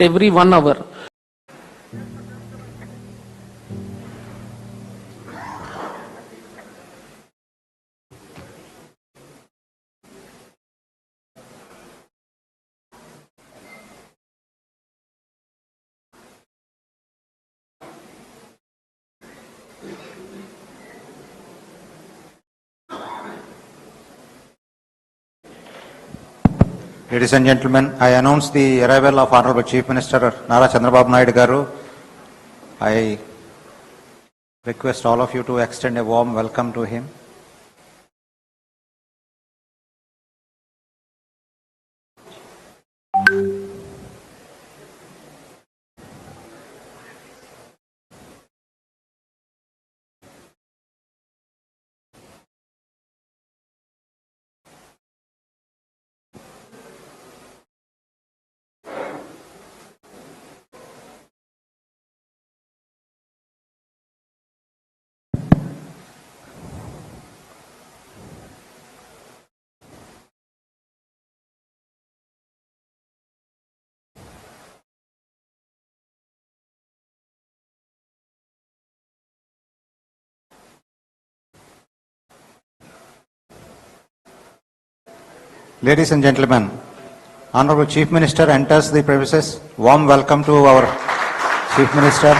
every 1 hour. Ladies and gentlemen, I announce the arrival of Honorable Chief Minister Nara Chandrababu Naidu garu. I request all of you to extend a warm welcome to him. Ladies and gentlemen, Honorable Chief Minister enters the premises. Warm welcome to our Chief Minister.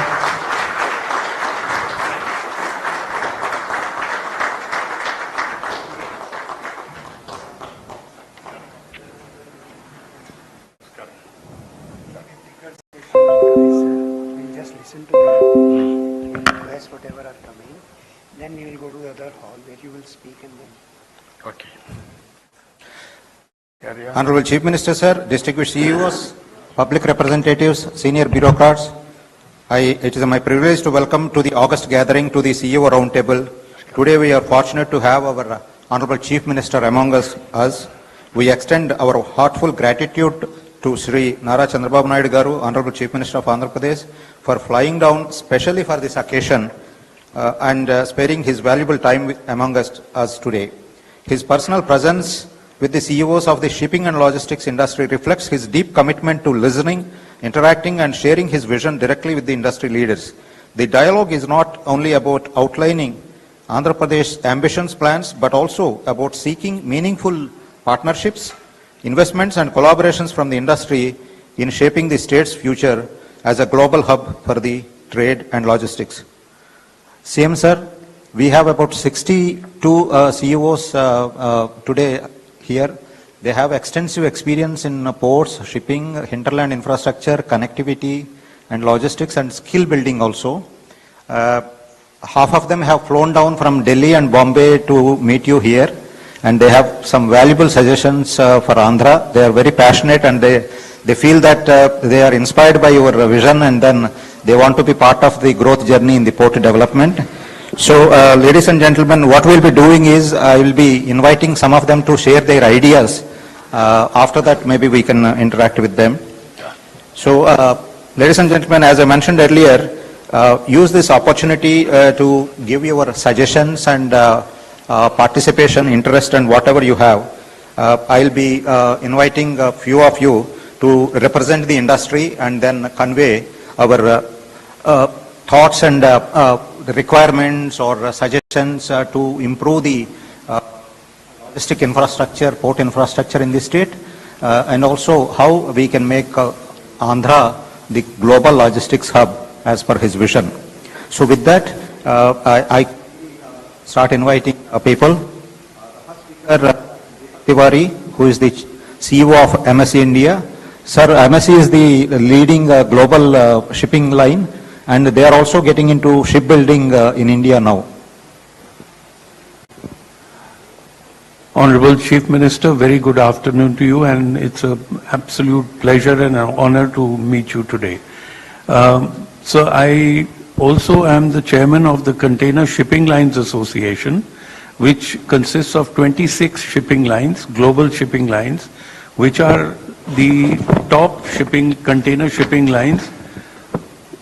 We'll just listen to the requests, whatever are coming. Then we will go to the other hall where you will speak and then. Okay. Honorable Chief Minister, sir, distinguished CEOs, public representatives, senior bureaucrats, it is my privilege to welcome to the August gathering to the CEO Roundtable. Today we are fortunate to have our Honorable Chief Minister among us. We extend our heartfelt gratitude to Sri Nara Chandrababu Naidu garu, Honorable Chief Minister of Andhra Pradesh, for flying down specially for this occasion and sparing his valuable time among us today. His personal presence with the CEOs of the shipping and logistics industry reflects his deep commitment to listening, interacting and sharing his vision directly with the industry leaders. The dialogue is not only about outlining Andhra Pradesh ambitions plans, but also about seeking meaningful partnerships, investments and collaborations from the industry in shaping the state's future as a global hub for the trade and logistics. CM sir, we have about 62 CEOs today here. They have extensive experience in ports, shipping, hinterland infrastructure, connectivity and logistics and skill building also. Half of them have flown down from Delhi and Bombay to meet you here, and they have some valuable suggestions for Andhra. They are very passionate and they feel that they are inspired by your vision, and then they want to be part of the growth journey in the port development. So, ladies and gentlemen, what we'll be doing is I will be inviting some of them to share their ideas. After that, maybe we can interact with them. So, ladies and gentlemen, as I mentioned earlier, use this opportunity to give your suggestions and participation, interest and whatever you have. I'll be inviting a few of you to represent the industry and then convey our thoughts and the requirements or suggestions to improve the logistic infrastructure, port infrastructure in the state, and also how we can make Andhra the global logistics hub as per his vision. So with that, I start inviting people. Tiwari, who is the CEO of MSC India. Sir, MSC is the leading global shipping line, and they are also getting into shipbuilding in India now. Honorable Chief Minister, very good afternoon to you, and it's an absolute pleasure and an honor to meet you today. So I also am the chairman of the Container Shipping Lines Association, which consists of 26 shipping lines, global shipping lines, which are the top container shipping lines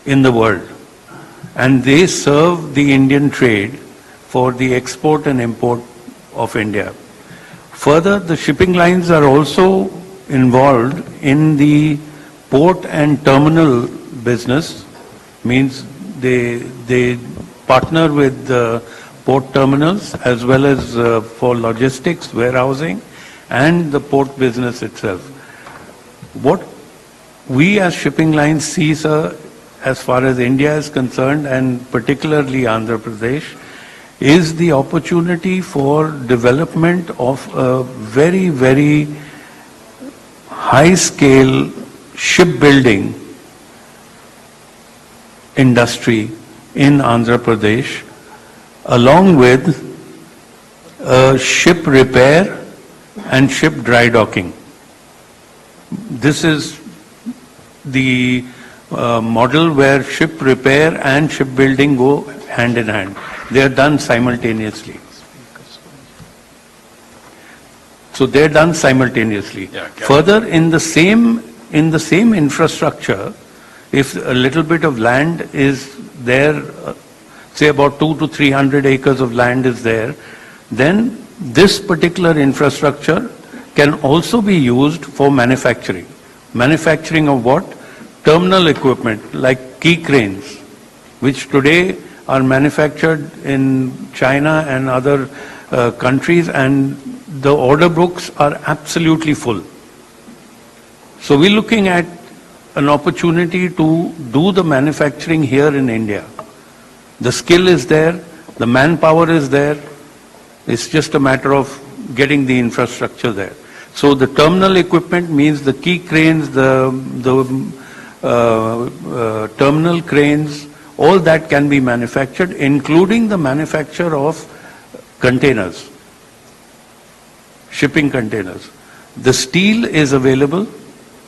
in the world, and they serve the Indian trade for the export and import of India. Further, the shipping lines are also involved in the port and terminal business, means they partner with port terminals as well as for logistics, warehousing, and the port business itself. What we as shipping lines see, sir, as far as India is concerned, and particularly Andhra Pradesh, is the opportunity for development of a very, very high-scale shipbuilding industry in Andhra Pradesh, along with ship repair and ship dry docking. This is the model where ship repair and shipbuilding go hand in hand. They are done simultaneously. So they're done simultaneously. Further, in the same infrastructure, if a little bit of land is there, say about 200 to 300 acres of land is there, then this particular infrastructure can also be used for manufacturing. Manufacturing of what? Terminal equipment like key cranes, which today are manufactured in China and other countries, and the order books are absolutely full. So we're looking at an opportunity to do the manufacturing here in India. The skill is there, the manpower is there, it's just a matter of getting the infrastructure there. So the terminal equipment means the key cranes, the terminal cranes, all that can be manufactured, including the manufacture of containers, shipping containers. The steel is available,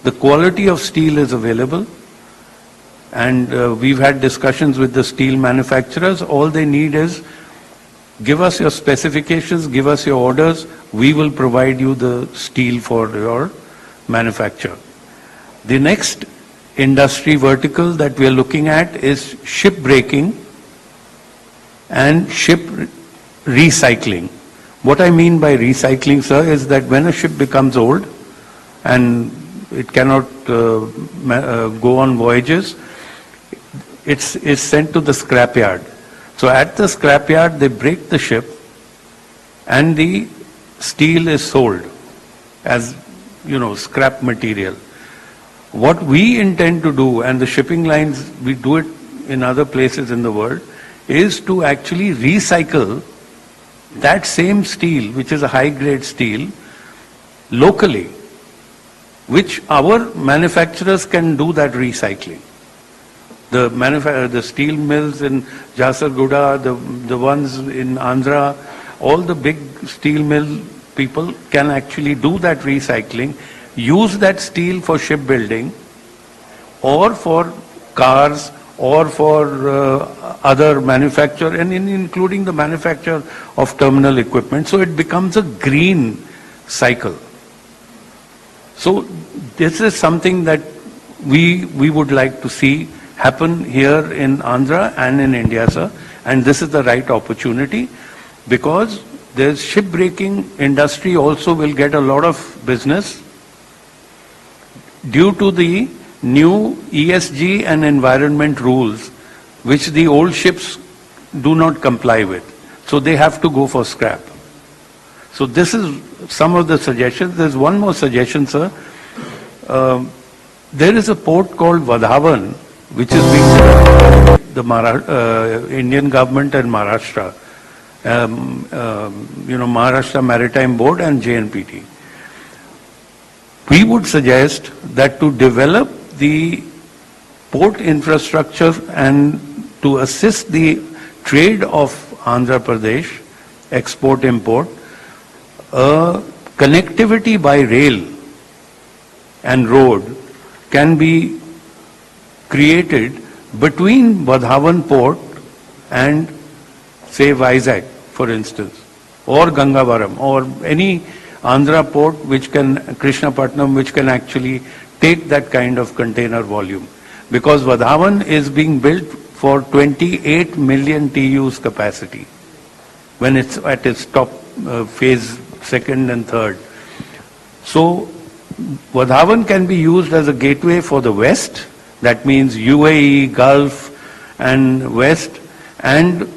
the quality of steel is available, and we've had discussions with the steel manufacturers. All they need is give us your specifications, give us your orders, we will provide you the steel for your manufacture. The next industry vertical that we are looking at is ship breaking and ship recycling. What I mean by recycling, sir, is that when a ship becomes old and it cannot go on voyages, it's sent to the scrapyard. So at the scrapyard, they break the ship and the steel is sold as, scrap material. What we intend to do, and the shipping lines, we do it in other places in the world, is to actually recycle that same steel, which is a high-grade steel, locally, which our manufacturers can do that recycling. The steel mills in Jasarguda, the ones in Andhra, all the big steel mill people can actually do that recycling, use that steel for shipbuilding or for cars or for other manufacture, and including the manufacture of terminal equipment. So it becomes a green cycle. So this is something that we would like to see happen here in Andhra and in India, sir. And this is the right opportunity, because there's shipbreaking industry also will get a lot of business due to the new ESG and environment rules, which the old ships do not comply with. So they have to go for scrap. So this is some of the suggestions. There's one more suggestion, sir. There is a port called Vadhavan, which is being developed by the Indian government and Maharashtra. Maharashtra Maritime Board and JNPT. We would suggest that to develop the port infrastructure and to assist the trade of Andhra Pradesh, export-import, connectivity by rail and road can be created between Vadhavan port and, say, Vizag, for instance, or Gangavaram, or any Andhra port which can, Krishnapatnam, which can actually take that kind of container volume. Because Vadhavan is being built for 28 million TEUs capacity when it's at its top phase, second and third. So Vadhavan can be used as a gateway for the west, that means UAE, Gulf and west, and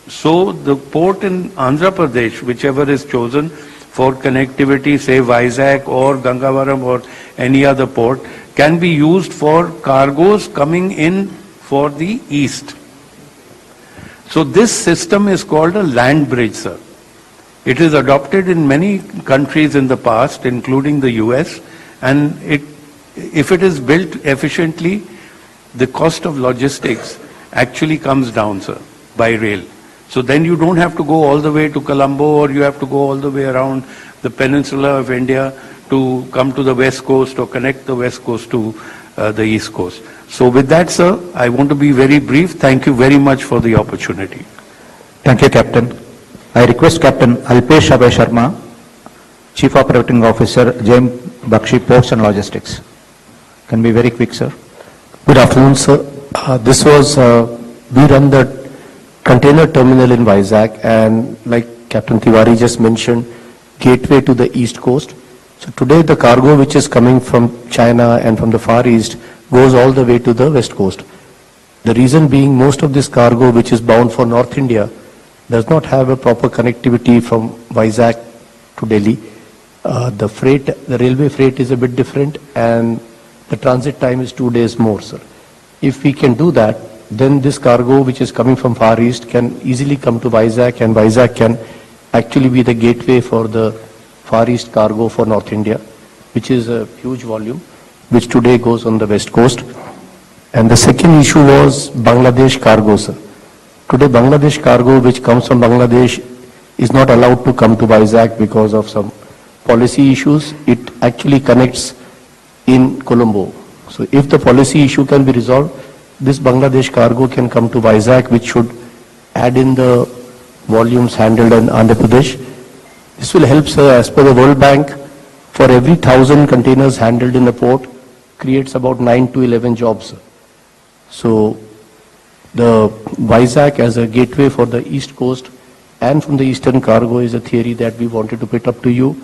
so the port in Andhra Pradesh, whichever is chosen for connectivity, say Vizag or Gangavaram or any other port, can be used for cargoes coming in for the east. So this system is called a land bridge, sir. It is adopted in many countries in the past, including the US, and if it is built efficiently, the cost of logistics actually comes down, sir, by rail. So then you don't have to go all the way to Colombo, or you have to go all the way around the peninsula of India to come to the west coast or connect the west coast to the east coast. So with that, sir, I want to be very brief. Thank you very much for the opportunity. Thank you, Captain. I request Captain Alpesh Abhay Sharma, Chief Operating Officer, JM Bakshi Ports and Logistics. Can be very quick, sir. Good afternoon, sir. We run the container terminal in Vizag, and like Captain Tiwari just mentioned, gateway to the east coast. So today the cargo which is coming from China and from the Far East goes all the way to the west coast. The reason being, most of this cargo which is bound for North India does not have a proper connectivity from Vizag to Delhi. The railway freight is a bit different, and the transit time is 2 days more, sir. If we can do that, then this cargo which is coming from Far East can easily come to Vizag, and Vizag can actually be the gateway for the Far East cargo for North India, which is a huge volume, which today goes on the west coast. And the second issue was Bangladesh cargo, sir. Today Bangladesh cargo which comes from Bangladesh is not allowed to come to Vizag because of some policy issues. It actually connects in Colombo. So if the policy issue can be resolved, this Bangladesh cargo can come to Vizag, which should add in the volumes handled in Andhra Pradesh. This will help, sir, as per the World Bank, for every 1,000 containers handled in the port, creates about 9 to 11 jobs. So the Vizag as a gateway for the east coast and from the eastern cargo is a theory that we wanted to put up to you.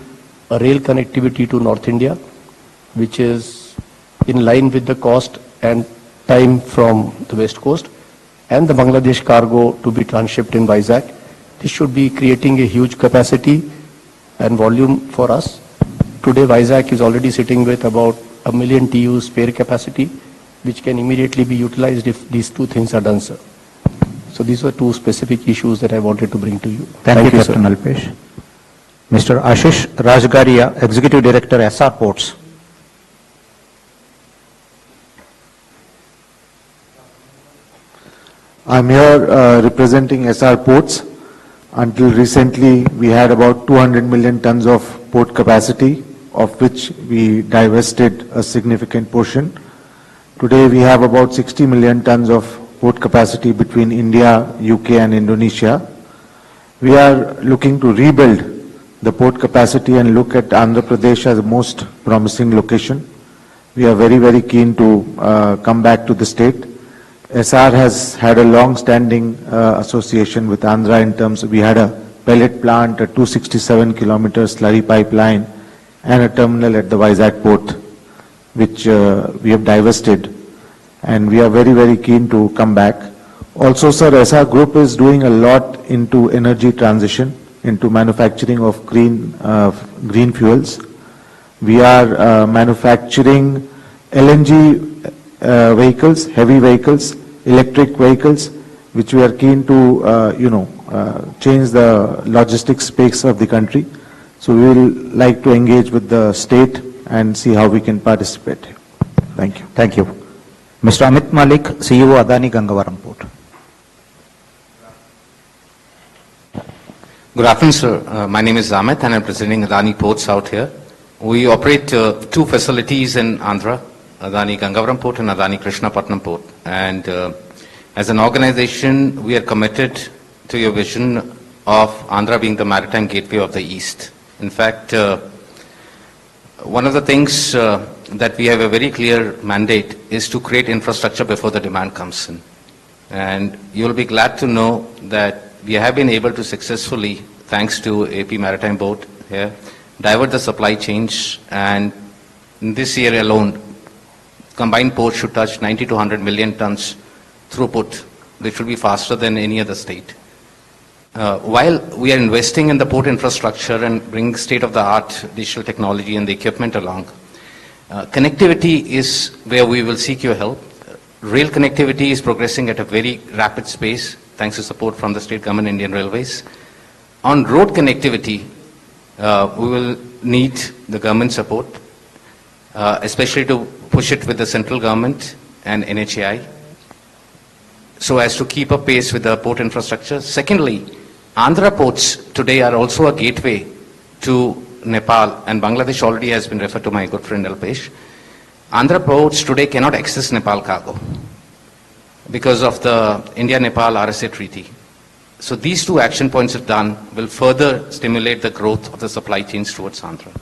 A rail connectivity to North India, which is in line with the cost and time from the west coast, and the Bangladesh cargo to be transshipped in Vizag. This should be creating a huge capacity and volume for us. Today Vizag is already sitting with about 1 million TEU spare capacity, which can immediately be utilized if these two things are done, sir. So these were two specific issues that I wanted to bring to you. Thank you, sir. Captain Alpesh. Mr. Ashish Rajgaria, Executive Director, SR Ports. I'm here representing SR Ports. Until recently, we had about 200 million tons of port capacity, of which we divested a significant portion. Today, we have about 60 million tons of port capacity between India, UK and Indonesia. We are looking to rebuild the port capacity and look at Andhra Pradesh as the most promising location. We are very, very keen to come back to the state. SR has had a long-standing association with Andhra in terms of, we had a pellet plant, a 267 kilometer slurry pipeline, and a terminal at the Vizag port, which we have divested, and we are very, very keen to come back. Also, sir, SR Group is doing a lot into energy transition, into manufacturing of green fuels. We are manufacturing LNG vehicles, heavy vehicles, electric vehicles, which we are keen to, change the logistics space of the country. So we will like to engage with the state and see how we can participate. Thank you. Thank you. Mr. Amit Malik, CEO, Adani Gangavaram Port. Good afternoon, sir. My name is Amit and I'm presenting Adani Ports out here. We operate two facilities in Andhra, Adani Gangavaram Port and Adani Krishnapatnam Port. And as an organization, we are committed to your vision of Andhra being the maritime gateway of the East. In fact, one of the things that we have a very clear mandate is to create infrastructure before the demand comes in. And you'll be glad to know that we have been able to successfully, thanks to AP Maritime Board here, divert the supply chains, and in this year alone, combined ports should touch 90 to 100 million tons throughput, which will be faster than any other state. While we are investing in the port infrastructure and bringing state-of-the-art digital technology and the equipment along, connectivity is where we will seek your help. Rail connectivity is progressing at a very rapid pace, thanks to support from the state government, Indian Railways. On road connectivity, we will need the government support, especially to push it with the central government and NHAI, so as to keep up pace with the port infrastructure. Secondly, Andhra ports today are also a gateway to Nepal, and Bangladesh already has been referred to my good friend Alpesh. Andhra ports today cannot access Nepal cargo because of the India-Nepal RSA treaty. So these two action points, if done, will further stimulate the growth of the supply chains towards Andhra.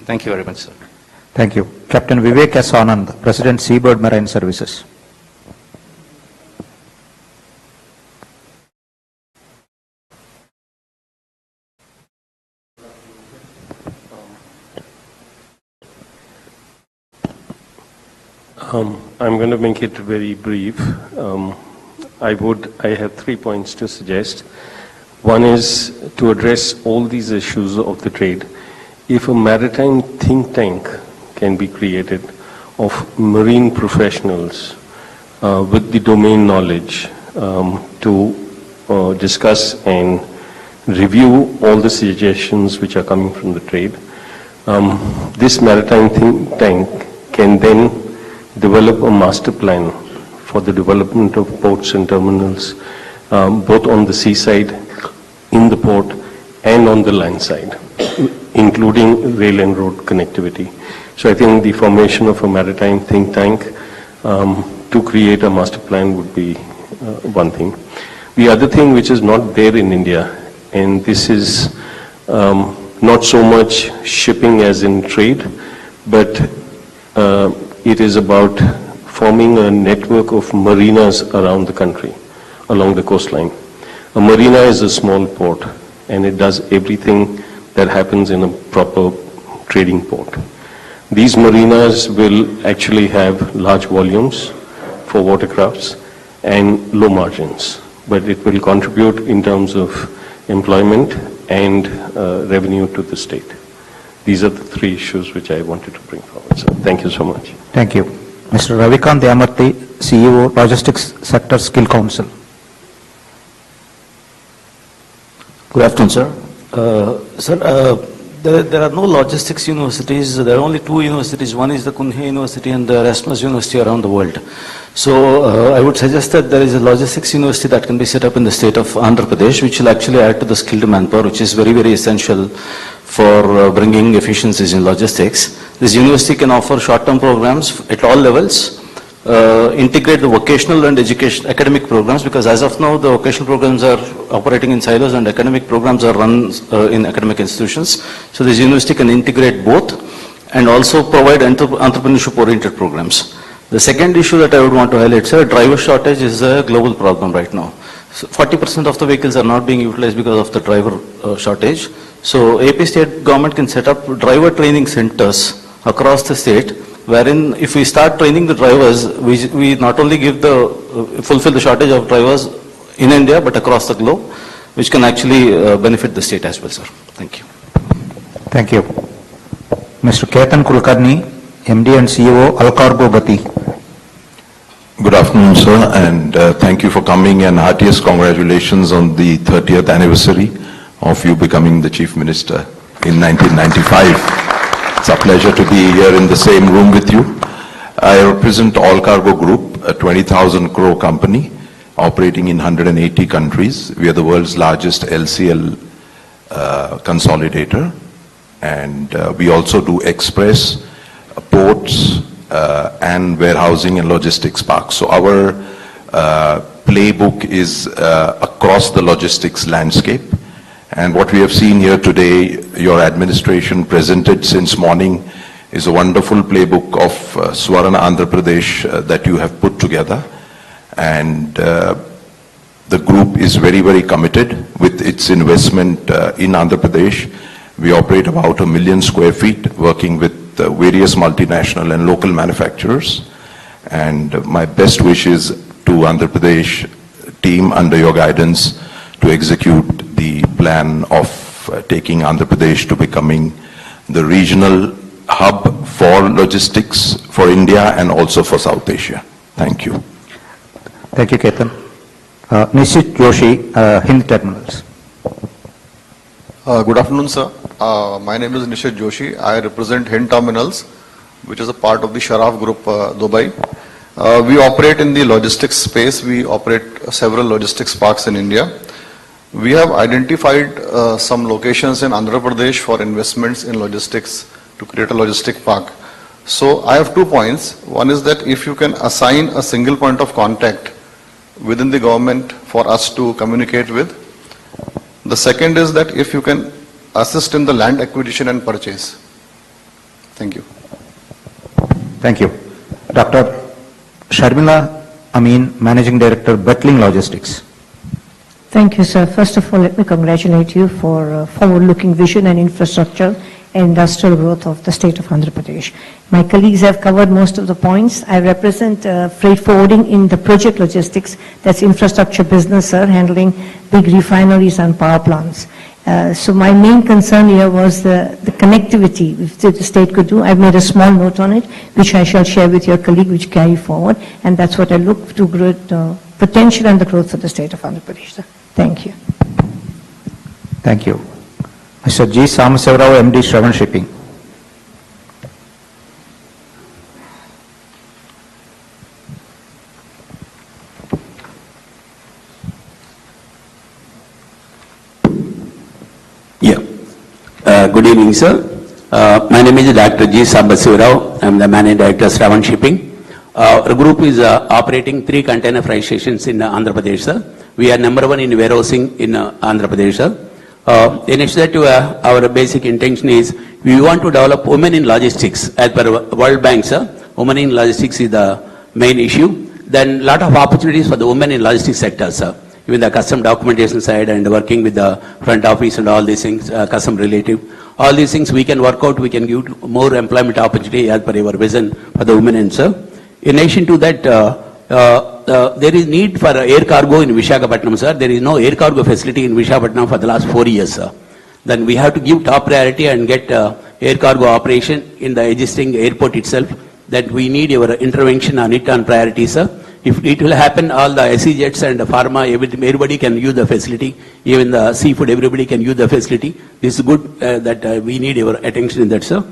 Thank you very much, sir. Thank you. Captain Vivek S. Anand, President Seabird Marine Services. I'm going to make it very brief. I have 3 points to suggest. One is to address all these issues of the trade. If a maritime think tank can be created of marine professionals with the domain knowledge to discuss and review all the suggestions which are coming from the trade, this maritime think tank can then develop a master plan for the development of ports and terminals, both on the seaside, in the port, and on the land side, including rail and road connectivity. So I think the formation of a maritime think tank to create a master plan would be one thing. The other thing which is not there in India, and this is not so much shipping as in trade, but it is about forming a network of marinas around the country, along the coastline. A marina is a small port, and it does everything that happens in a proper trading port. These marinas will actually have large volumes for watercrafts and low margins, but it will contribute in terms of employment and revenue to the state. These are the 3 issues which I wanted to bring forward. So thank you so much. Thank you. Mr. Ravikant Yamarthi, CEO, Logistics Sector Skill Council. Good afternoon, sir. There are no logistics universities. There are only 2 universities. One is the Kunhe University and the Erasmus University around the world. So I would suggest that there is a logistics university that can be set up in the state of Andhra Pradesh, which will actually add to the skilled manpower, which is very, very essential for bringing efficiencies in logistics. This university can offer short-term programs at all levels, integrate the vocational and academic programs, because as of now the vocational programs are operating in silos and academic programs are run in academic institutions. So this university can integrate both and also provide entrepreneurship-oriented programs. The second issue that I would want to highlight, sir, driver shortage is a global problem right now. So 40% of the vehicles are not being utilized because of the driver shortage. So AP state government can set up driver training centers across the state, wherein if we start training the drivers, we not only fulfill the shortage of drivers in India, but across the globe, which can actually benefit the state as well, sir. Thank you. Thank you. Mr. Ketan Kulkarni, MD and CEO, Alcargo Gati. Good afternoon, sir, and thank you for coming, and heartiest congratulations on the 30th anniversary of you becoming the Chief Minister in 1995. It's a pleasure to be here in the same room with you. I represent All Cargo Group, a 20,000 crore company operating in 180 countries. We are the world's largest LCL consolidator, and we also do express, ports, and warehousing and logistics parks. So our playbook is across the logistics landscape. And what we have seen here today, your administration presented since morning, is a wonderful playbook of Swarna Andhra Pradesh that you have put together. And the group is very, very committed with its investment in Andhra Pradesh. We operate about 1 million square feet, working with various multinational and local manufacturers. And my best wishes to Andhra Pradesh team under your guidance to execute the plan of taking Andhra Pradesh to becoming the regional hub for logistics for India and also for South Asia. Thank you. Thank you, Ketan. Nishit Joshi, Hind Terminals. Good afternoon, sir. My name is Nishit Joshi. I represent Hind Terminals, which is a part of the Sharaf Group, Dubai. We operate in the logistics space. We operate several logistics parks in India. We have identified some locations in Andhra Pradesh for investments in logistics to create a logistic park. So I have 2 points. One is that if you can assign a single point of contact within the government for us to communicate with. The second is that if you can assist in the land acquisition and purchase. Thank you. Thank you. Dr. Sharmila Amin, Managing Director, Butling Logistics. Thank you, sir. First of all, let me congratulate you for forward-looking vision and infrastructure and industrial growth of the state of Andhra Pradesh. My colleagues have covered most of the points. I represent freight forwarding in the project logistics. That's infrastructure business, sir, handling big refineries and power plants. So my main concern here was the connectivity which the state could do. I've made a small note on it, which I shall share with your colleague, which carry forward. And that's what I look to grow, potential and the growth for the state of Andhra Pradesh, sir. Thank you. Thank you. Mr. G. Samasarao, MD, Shravan Shipping. Good evening, sir. My name is Dr. G. Samasarao. I'm the Managing Director, Shravan Shipping. Our group is operating 3 container freight stations in Andhra Pradesh, sir. We are number 1 in warehousing in Andhra Pradesh, sir. In addition to our basic intention is we want to develop women in logistics as per World Bank, sir. Women in logistics is the main issue. Then lot of opportunities for the women in logistics sector, sir. Even the custom documentation side and working with the front office and all these things, custom relative. All these things we can work out, we can give more employment opportunity as per our vision for the women, sir. In addition to that, there is need for air cargo in Visakhapatnam, sir. There is no air cargo facility in Visakhapatnam for the last 4 years, sir. Then we have to give top priority and get air cargo operation in the existing airport itself. That we need your intervention on it on priority, sir. If it will happen, all the SEZs and the pharma, everybody can use the facility. Even the seafood, everybody can use the facility. This is good that we need your attention in that, sir.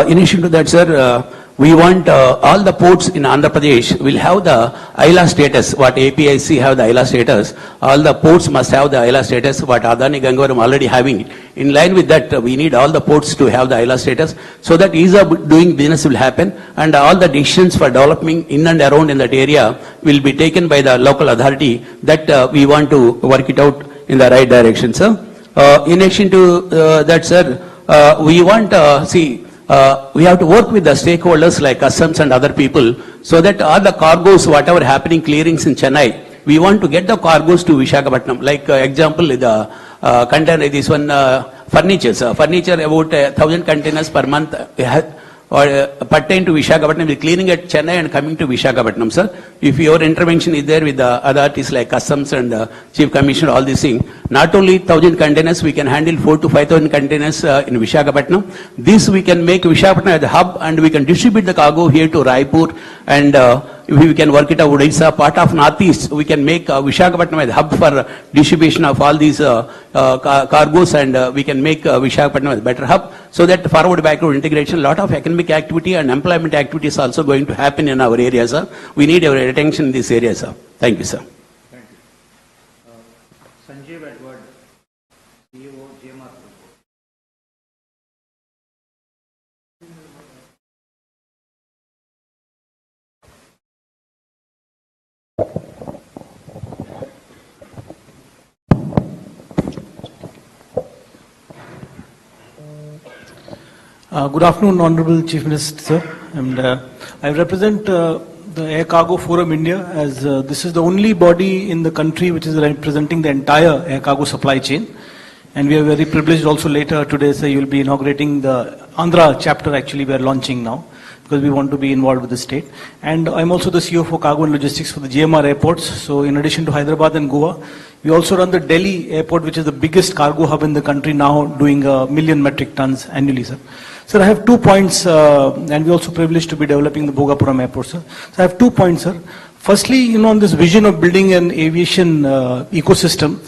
In addition to that, sir, we want all the ports in Andhra Pradesh will have the ILA status, what APIC have the ILA status. All the ports must have the ILA status, what Adani Gangavaram already having it. In line with that, we need all the ports to have the ILA status, so that ease of doing business will happen, and all the decisions for developing in and around in that area will be taken by the local authority. That we want to work it out in the right direction, sir. In addition to that, sir, we want, we have to work with the stakeholders like customs and other people, so that all the cargoes, whatever happening clearings in Chennai, we want to get the cargoes to Visakhapatnam. Like example, the container, this one furniture about 1,000 containers per month pertain to Visakhapatnam, is cleaning at Chennai and coming to Visakhapatnam, sir. If your intervention is there with the authorities like customs and chief commissioner, all these things, not only 1,000 containers, we can handle 4,000 to 5,000 containers in Visakhapatnam. This we can make Visakhapatnam as a hub, and we can distribute the cargo here to Raipur, and we can work it out. Odisha, part of Northeast, we can make Visakhapatnam as a hub for distribution of all these cargoes, and we can make Visakhapatnam as a better hub, so that forward-backward integration, lot of economic activity and employment activities also going to happen in our area, sir. We need our attention in this area, sir. Thank you, sir. Thank you. Sanjeev Edward, CEO, GMR. Good afternoon, Honorable Chief Minister, sir. And I represent the Air Cargo Forum India, as this is the only body in the country which is representing the entire air cargo supply chain. And we are very privileged also later today, sir, you will be inaugurating the Andhra chapter actually we are launching now, because we want to be involved with the state. And I'm also the CEO for Cargo and Logistics for the GMR airports. So in addition to Hyderabad and Goa, we also run the Delhi airport, which is the biggest cargo hub in the country now, doing 1 million metric tons annually, sir. Sir, I have 2 points, and we're also privileged to be developing the Bhogapuram airport, sir. So I have 2 points, sir. Firstly, on this vision of building an aviation ecosystem,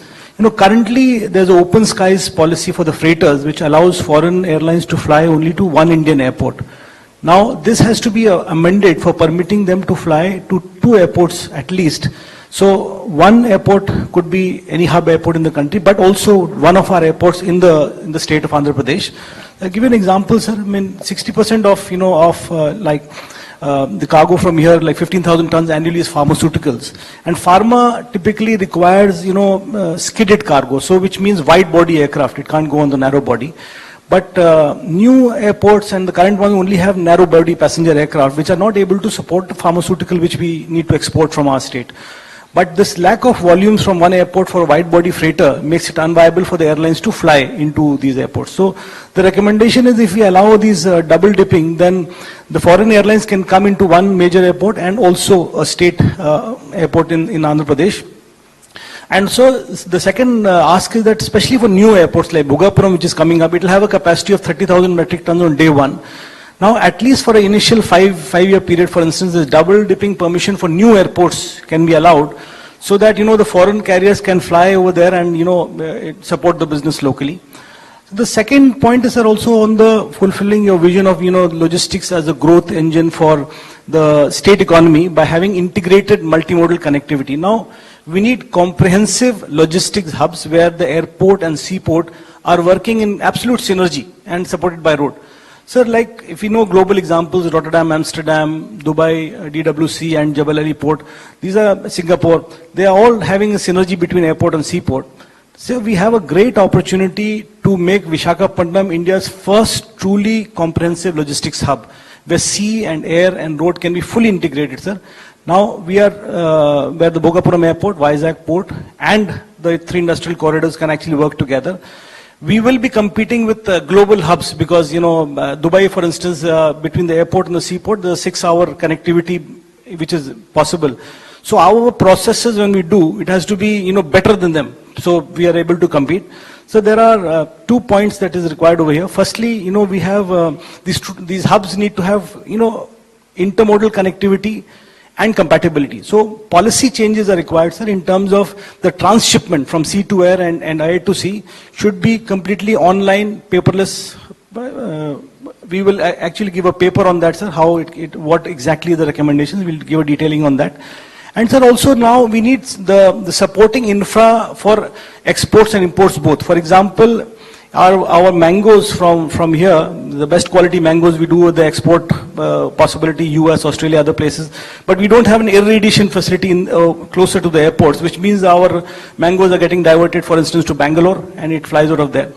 currently there's an open skies policy for the freighters, which allows foreign airlines to fly only to one Indian airport. Now, this has to be amended for permitting them to fly to 2 airports at least. So, one airport could be any hub airport in the country, but also one of our airports in the state of Andhra Pradesh. I'll give you an example, sir. I mean, 60% of the cargo from here, like 15,000 tons annually, is pharmaceuticals. And pharma typically requires, skidded cargo, so which means wide body aircraft. It can't go on the narrow body. But new airports and the current one only have narrow body passenger aircraft, which are not able to support the pharmaceutical which we need to export from our state. But this lack of volumes from one airport for a wide body freighter makes it unviable for the airlines to fly into these airports. So the recommendation is, if we allow these double dipping, then the foreign airlines can come into one major airport and also a state airport in Andhra Pradesh. And so the second ask is that, especially for new airports like Bhogapuram, which is coming up, it will have a capacity of 30,000 metric tons on day one. Now, at least for an initial five-year period, for instance, this double dipping permission for new airports can be allowed, so that, the foreign carriers can fly over there and, support the business locally. The second point is, sir, also on the fulfilling your vision of, logistics as a growth engine for the state economy by having integrated multimodal connectivity. Now, we need comprehensive logistics hubs where the airport and seaport are working in absolute synergy and supported by road. Sir, like if you know global examples, Rotterdam, Amsterdam, Dubai, DWC and Jebel Ali Port, these are Singapore, they are all having a synergy between airport and seaport. So we have a great opportunity to make Vishaka India's first truly comprehensive logistics hub, where sea and air and road can be fully integrated, sir. Now we are where the Bhogapuram Airport, Vizag Port and the 3 industrial corridors can actually work together. We will be competing with global hubs because, Dubai, for instance, between the airport and the seaport, there's a 6-hour connectivity which is possible. So our processes, when we do, it has to be, better than them. So we are able to compete. So there are 2 points that is required over here. Firstly, we have these hubs need to have, intermodal connectivity and compatibility. So policy changes are required, sir, in terms of the transshipment from sea to air and air to sea should be completely online, paperless. We will actually give a paper on that, sir, how what exactly the recommendations. We'll give a detailing on that. And sir, also now we need the supporting infra for exports and imports both. For example, our mangoes from here, the best quality mangoes we do with the export possibility, US, Australia, other places. But we don't have an irradiation facility closer to the airports, which means our mangoes are getting diverted, for instance, to Bangalore, and it flies out of there.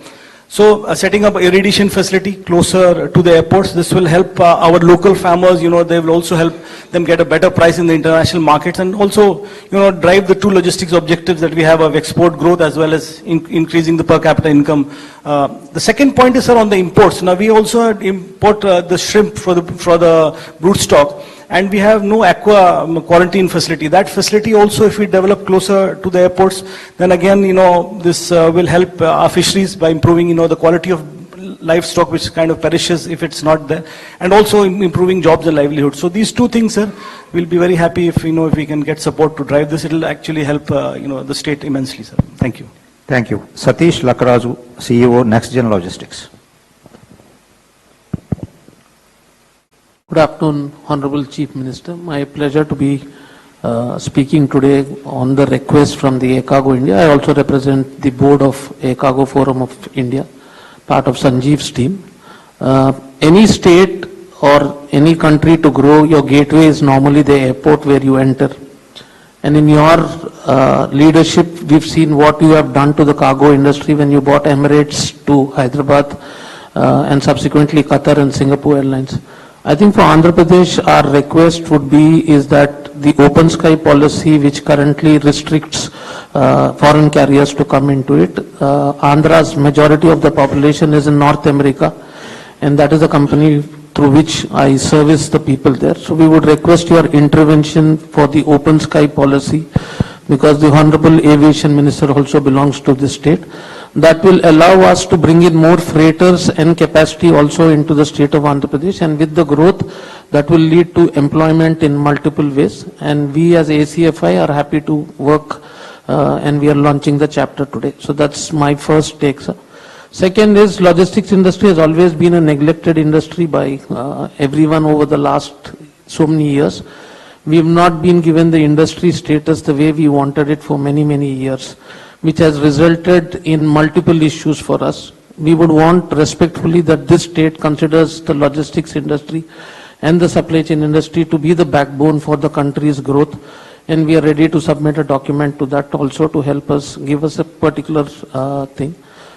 So setting up an irradiation facility closer to the airports, this will help our local farmers, they will also help them get a better price in the international markets, and also, drive the 2 logistics objectives that we have of export growth as well as increasing the per capita income. The second point is, sir, on the imports. Now we also import the shrimp for the brood stock, and we have no aqua quarantine facility. That facility also, if we develop closer to the airports, then again, this will help our fisheries by improving, the quality of livestock, which kind of perishes if it's not there, and also improving jobs and livelihood. So these 2 things, sir, we'll be very happy if, if we can get support to drive this. It'll actually help, the state immensely, sir. Thank you. Thank you. Satish Lakaraju, CEO, NextGen Logistics. Good afternoon, Honorable Chief Minister. My pleasure to be speaking today on the request from the Air Cargo India. I also represent the board of Air Cargo Forum of India, part of Sanjeev's team. Any state or any country to grow, your gateway is normally the airport where you enter. And in your leadership, we've seen what you have done to the cargo industry when you brought Emirates to Hyderabad and subsequently Qatar and Singapore Airlines. I think for Andhra Pradesh, our request would be is that the open sky policy, which currently restricts foreign carriers to come into it. Andhra's majority of the population is in North America, and that is a company through which I service the people there. So we would request your intervention for the open sky policy, because the Honorable Aviation Minister also belongs to this state. That will allow us to bring in more freighters and capacity also into the state of Andhra Pradesh, and with the growth that will lead to employment in multiple ways. And we as ACFI are happy to work and we are launching the chapter today. So that's my first take, sir. Second is, logistics industry has always been a neglected industry by everyone over the last so many years. We have not been given the industry status the way we wanted it for many, many years, which has resulted in multiple issues for us. We would want respectfully that this state considers the logistics industry and the supply chain industry to be the backbone for the country's growth, and we are ready to submit a document to that also to help us, give us a particular thing,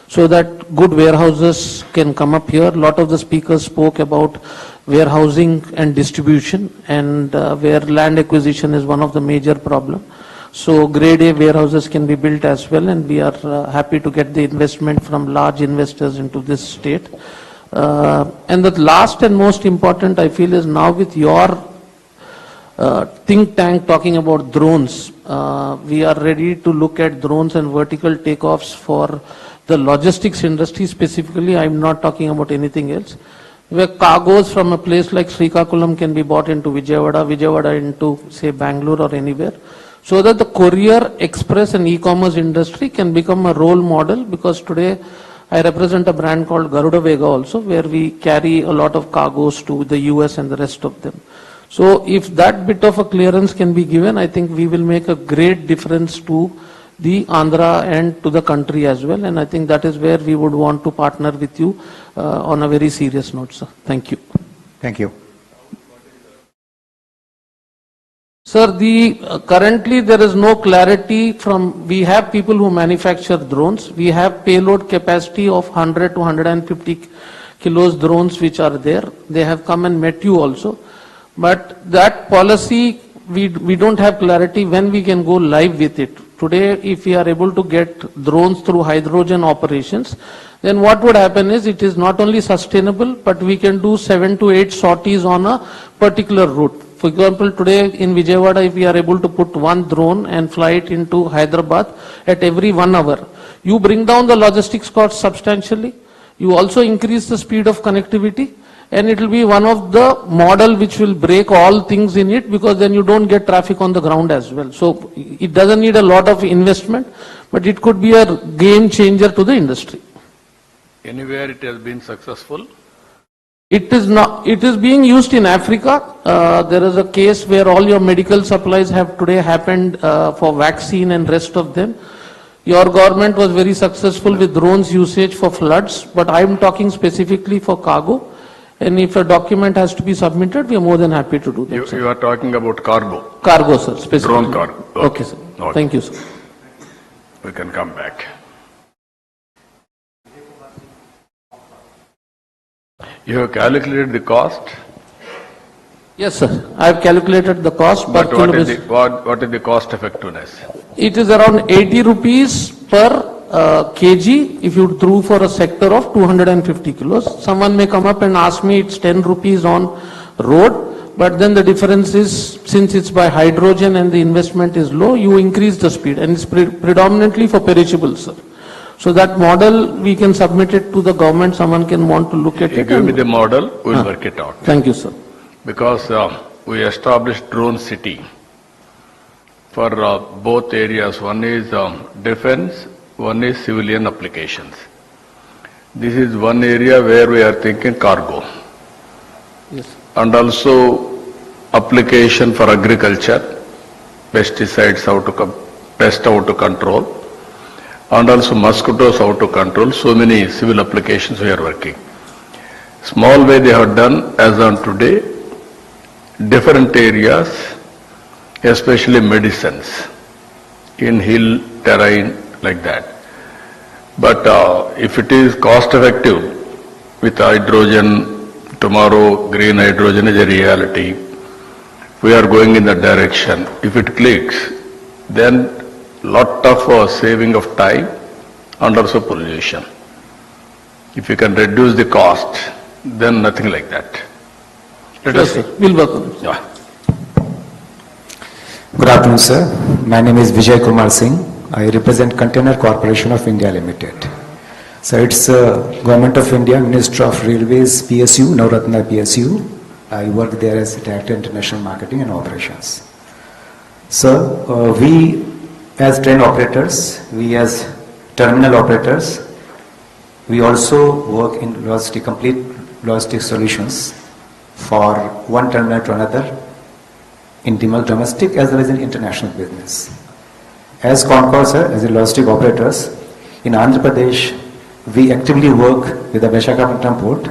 so that good warehouses can come up here. A lot of the speakers spoke about warehousing and distribution, and where land acquisition is one of the major problems. So grade A warehouses can be built as well, and we are happy to get the investment from large investors into this state. And the last and most important, I feel, is now with your think tank talking about drones, we are ready to look at drones and vertical takeoffs for the logistics industry specifically. I'm not talking about anything else, where cargoes from a place like Srikakulam can be bought into Vijayawada into, say, Bangalore or anywhere, so that the courier, express and e-commerce industry can become a role model. Because today I represent a brand called Garuda Vega also, where we carry a lot of cargoes to the US and the rest of them. So if that bit of a clearance can be given, I think we will make a great difference to the Andhra and to the country as well. And I think that is where we would want to partner with you on a very serious note, sir. Thank you. Thank you. Sir, currently there is no clarity from, we have people who manufacture drones. We have payload capacity of 100 to 150 kilos drones which are there. They have come and met you also. But that policy, we don't have clarity when we can go live with it. Today, if we are able to get drones through hydrogen operations, then what would happen is it is not only sustainable, but we can do 7 to 8 sorties on a particular route. For example, today in Vijayawada, if we are able to put one drone and fly it into Hyderabad at every 1 hour, you bring down the logistics cost substantially. You also increase the speed of connectivity, and it will be one of the model which will break all things in it, because then you don't get traffic on the ground as well. So it doesn't need a lot of investment, but it could be a game changer to the industry. Anywhere it has been successful? It is not. It is being used in Africa. There is a case where all your medical supplies have today happened for vaccine and rest of them. Your government was very successful with drones usage for floods, but I am talking specifically for cargo. And if a document has to be submitted, we are more than happy to do that. You are talking about cargo? Cargo, sir, specifically. Drone cargo. Okay, sir. Okay. Thank you, sir. We can come back. You have calculated the cost? Yes, sir. I have calculated the cost per kilometer. What is the cost effectiveness? It is around 80 rupees per kg if you throw for a sector of 250 kilos. Someone may come up and ask me it's 10 rupees on road, but then the difference is, since it's by hydrogen and the investment is low, you increase the speed, and it's predominantly for perishables, sir. So that model, we can submit it to the government. Someone can want to look at it. Give me the model, we'll work it out. Thank you, sir. Because we established drone city for both areas. One is defense, one is civilian applications. This is one area where we are thinking cargo. Yes. And also application for agriculture, pesticides pest how to control, and also mosquitoes how to control. So many civil applications we are working. Small way they have done as on today, different areas, especially medicines, in hill terrain, like that. But if it is cost effective with hydrogen, tomorrow green hydrogen is a reality. We are going in that direction. If it clicks, then lot of saving of time and also pollution. If you can reduce the cost, then nothing like that. Let us see. We'll work on it. Yeah. Good afternoon, sir. My name is Vijay Kumar Singh. I represent Container Corporation of India Limited. So it's Government of India, Ministry of Railways, PSU, Navratna PSU. I work there as Director International Marketing and Operations. So we as train operators, we as terminal operators, we also work in complete logistic solutions for one terminal to another in domestic as well as in international business. As Concor, sir, as a logistic operators, in Andhra Pradesh, we actively work with the Vishaka port,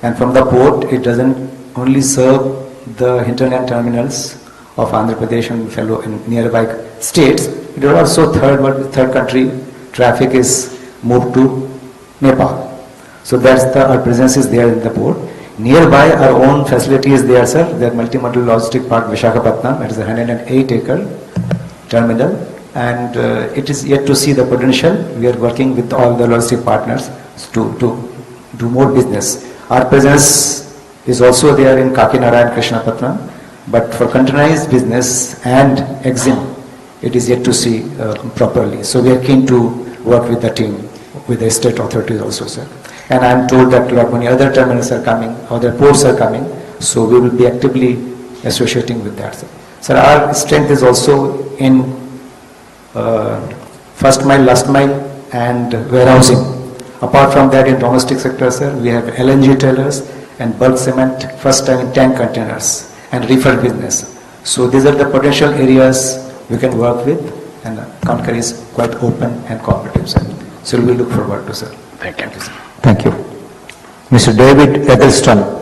and from the port, it doesn't only serve the hinterland terminals of Andhra Pradesh and fellow and nearby states, it also third country traffic is moved to Nepal. So that's our presence is there in the port. Nearby, our own facility is there, sir. The multimodal logistic park Vishakhapatnam. It is a 108-acre terminal, and it is yet to see the potential. We are working with all the logistic partners to do more business. Our presence is also there in Kakinada and Krishnapatnam, but for containerized business and EXIM, it is yet to see properly. So we are keen to work with the team, with the state authorities also, sir. And I am told that a lot many other terminals are coming, other ports are coming, so we will be actively associating with that, sir. Sir, our strength is also in first mile, last mile, and warehousing. Apart from that, in domestic sector, sir, we have LNG trailers and bulk cement, first time in tank containers, and reefer business. So these are the potential areas we can work with, and Concor is quite open and cooperative, sir. So we look forward to, sir. Thank you. Sir. Thank you. Mr. David Eggleston.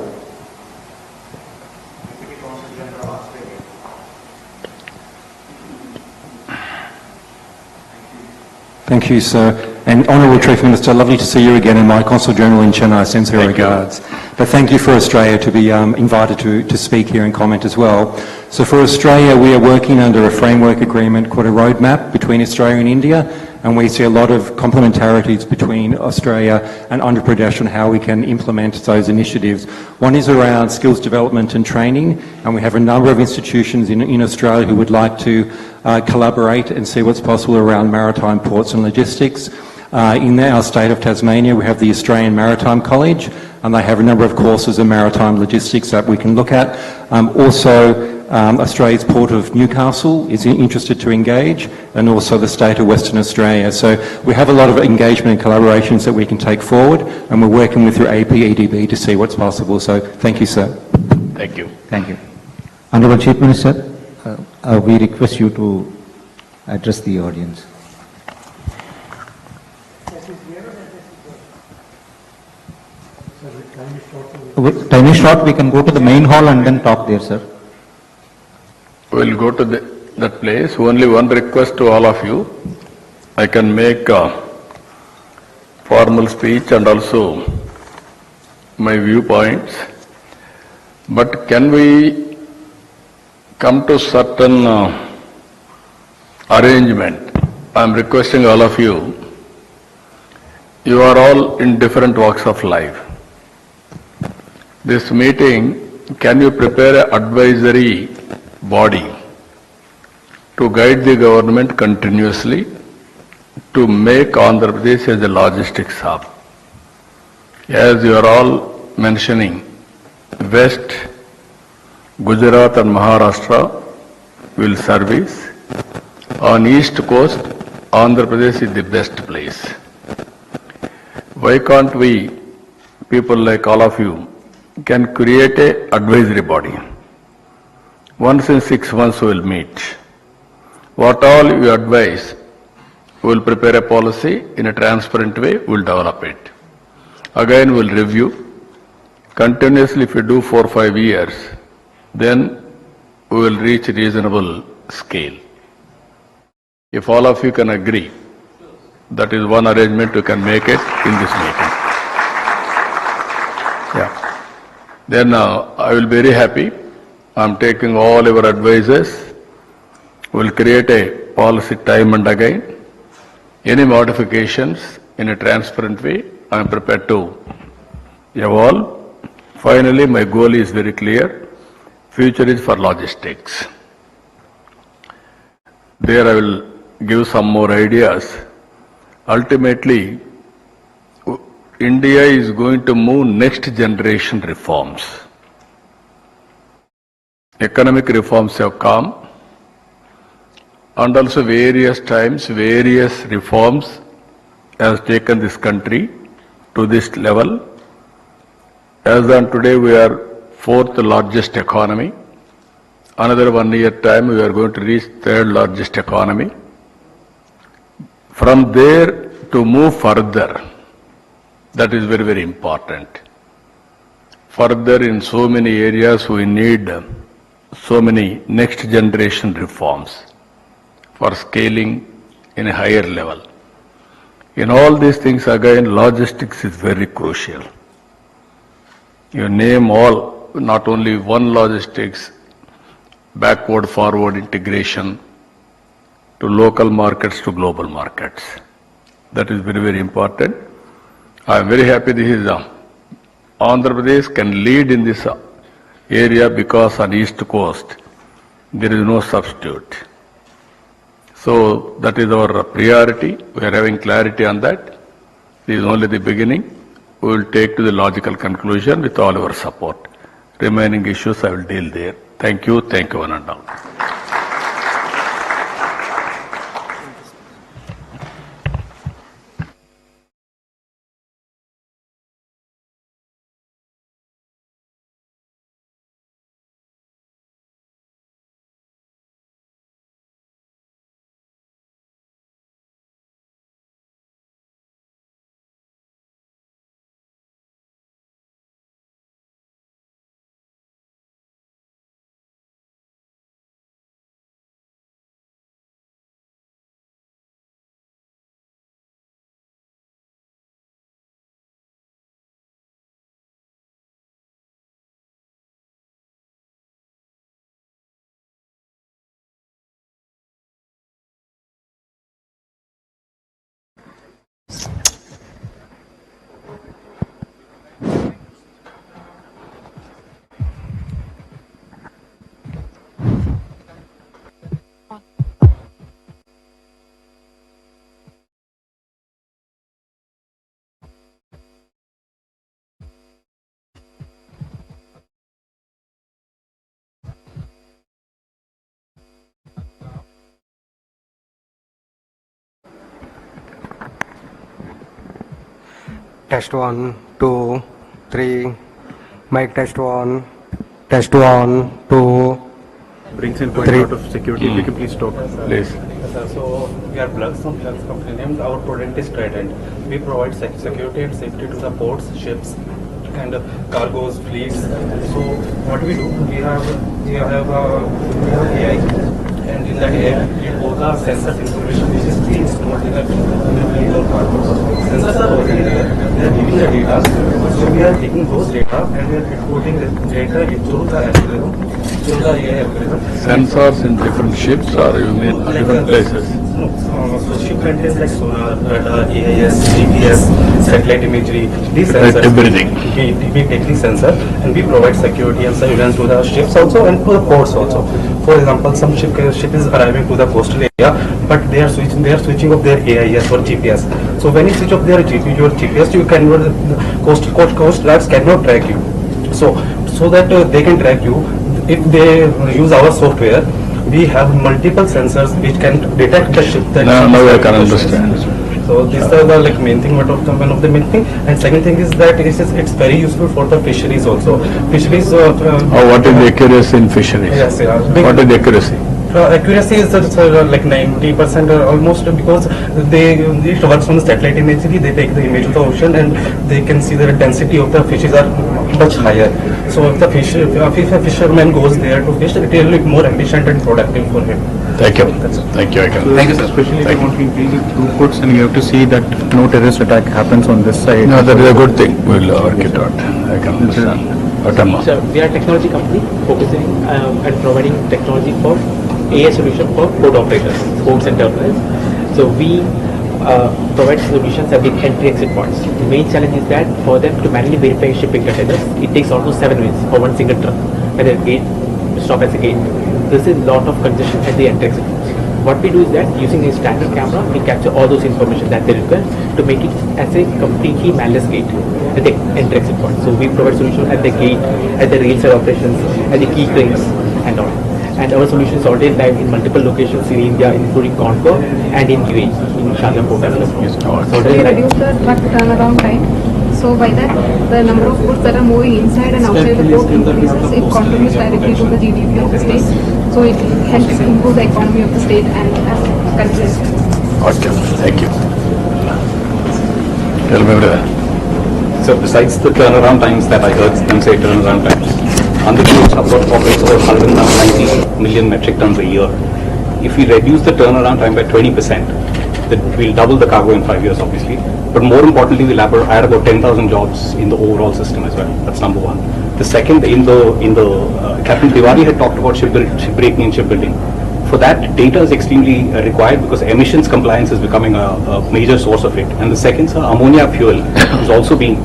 Thank you, sir. And Honourable Chief Minister, lovely to see you again, and my Consul General in Chennai sends her regards. But thank you for Australia to be invited to speak here and comment as well. So for Australia, we are working under a framework agreement called a roadmap between Australia and India, and we see a lot of complementarities between Australia and Andhra Pradesh on how we can implement those initiatives. One is around skills development and training, and we have a number of institutions in Australia who would like to collaborate and see what's possible around maritime ports and logistics. In our state of Tasmania, we have the Australian Maritime College, and they have a number of courses in maritime logistics that we can look at. Australia's Port of Newcastle is interested to engage, and also the state of Western Australia. So we have a lot of engagement and collaborations that we can take forward, and we're working with your APEDB to see what's possible. So thank you, sir. Thank you. Thank you. Honourable Chief Minister, we request you to address the audience. Time is short, we can go to the main hall and then talk there, sir. We'll go to that place. Only one request to all of you. I can make a formal speech and also my viewpoints. But can we come to certain arrangement? I'm requesting all of you. You are all in different walks of life. This meeting, can you prepare an advisory body to guide the government continuously to make Andhra Pradesh as a logistics hub? As you are all mentioning, West, Gujarat and Maharashtra will service. On East Coast, Andhra Pradesh is the best place. Why can't we, people like all of you, can create an advisory body? Once in 6 months we will meet. What all you advise, we will prepare a policy in a transparent way, we will develop it. Again we will review. Continuously if we do 4 or 5 years, then we will reach reasonable scale. If all of you can agree, that is one arrangement we can make it in this meeting. Yeah. Then I will be very happy. I am taking all your advices We'll create a policy time and again. Any modifications in a transparent way, I am prepared to evolve. Finally, my goal is very clear. Future is for logistics. There I will give some more ideas. Ultimately, India is going to move next generation reforms. Economic reforms have come, and also various times, various reforms has taken this country to this level. As on today, we are fourth largest economy. Another 1 year time, we are going to reach third largest economy. From there to move further, that is very, very important. Further in so many areas, we need so many next generation reforms for scaling in a higher level. In all these things, again, logistics is very crucial. You name all, not only one logistics, backward, forward integration to local markets to global markets. That is very, very important. I am very happy this is Andhra Pradesh can lead in this area because on East Coast there is no substitute. So that is our priority. We are having clarity on that. This is only the beginning. We will take to the logical conclusion with all our support. Remaining issues I will deal there. Thank you one and all. Test 1, 2, 3. Mic test 1. Test 1, 2. Brings in point 3. out of security. If you can please stop. Please. So we are plugs from plugs company named. Our product is Trident. We provide security and safety to the ports, ships, and cargoes, fleets. So what we do, we have AI, and in that AI, we put the sensor information which is being stored in the fleet or cargo. Sensors are already there. They are giving the data. So we are taking those data and we are exporting the data into the algorithm, to the AI algorithm. Sensors in different ships or you mean different places? No, so ship contains like sonar, radar, AIS, GPS, satellite imagery, these sensors. Everything. We take the sensor and we provide security and surveillance to the ships also and to the ports also. For example, some ship is arriving to the coastal area, but they are switching off their AIS or GPS. So when you switch off their GPS, you cannot, coast guards cannot track you. So that they can track you, if they use our software, we have multiple sensors which can detect the ship. Now I can understand. So these are the main thing, one of the main thing. And second thing is that it's very useful for the fisheries also. Fisheries. What is the accuracy in fisheries? Yes, yeah. What is the accuracy? Accuracy is like 90% or almost, because it works on the satellite imagery. They take the image of the ocean and they can see the density of the fishes are much higher. So if a fisherman goes there to fish, it will look more efficient and productive for him. Thank you. Thank you. Thank you, sir. Especially if you want to increase the throughputs and you have to see that no terrorist attack happens on this side. No, that is a good thing. We'll work it out. I can understand. Sir, we are a technology company focusing and providing technology for AI solution for port operators, ports and terminals. So we provide solutions at the entry-exit points. The main challenge is that for them to manually verify shipping containers, it takes almost 7 minutes for one single truck at a gate, stop at the gate. There's a lot of congestion at the entry-exit points. What we do is that using a standard camera, we capture all those information that they require to make it as a completely manless gate at the entry-exit point. So we provide solution at the gate, at the rail-side operations, at the key cranes and all. And our solution is already live in multiple locations in India, including Congo and in UAE, in Chandrababu as well. So we reduce the truck turnaround time. So by that, the number of goods that are moving inside and outside the port increases. It contributes directly to the GDP of the state. So it helps improve the economy of the state and countries. Okay, thank you. Tell me brother. So besides the turnaround times that I heard them say turnaround times, Andhra Pradesh operates over 190 million metric tons a year. If we reduce the turnaround time by 20%, then we'll double the cargo in 5 years, obviously. But more importantly, we'll add about 10,000 jobs in the overall system as well. That's number one. The second, Captain Tiwari had talked about shipbreaking and shipbuilding. For that, data is extremely required because emissions compliance is becoming a major source of it. And the second, sir, ammonia fuel is also being,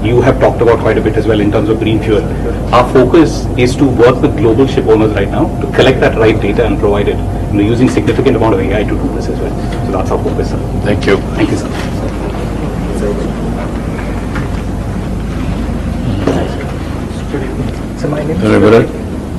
you have talked about quite a bit as well in terms of green fuel. Our focus is to work with global ship owners right now to collect that right data and provide it. We're using significant amount of AI to do this as well. So that's our focus, sir. Thank you. Thank you, sir. So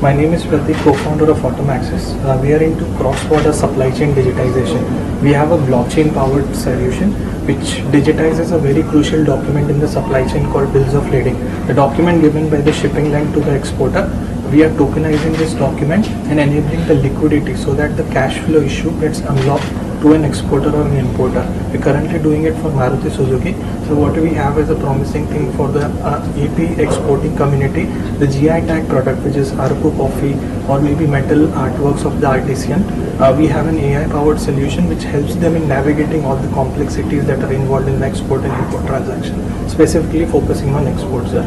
my name is Pratik, co-founder of Automaxis. We are into cross-border supply chain digitization. We have a blockchain-powered solution which digitizes a very crucial document in the supply chain called bills of lading. The document given by the shipping line to the exporter. We are tokenizing this document and enabling the liquidity so that the cash flow issue gets unlocked to an exporter or an importer. We're currently doing it for Maruti Suzuki. So what we have is a promising thing for the AP exporting community, the GI tag product, which is Araku coffee or maybe metal artworks of the artisan. We have an AI powered solution which helps them in navigating all the complexities that are involved in the export and import transaction, specifically focusing on exports. So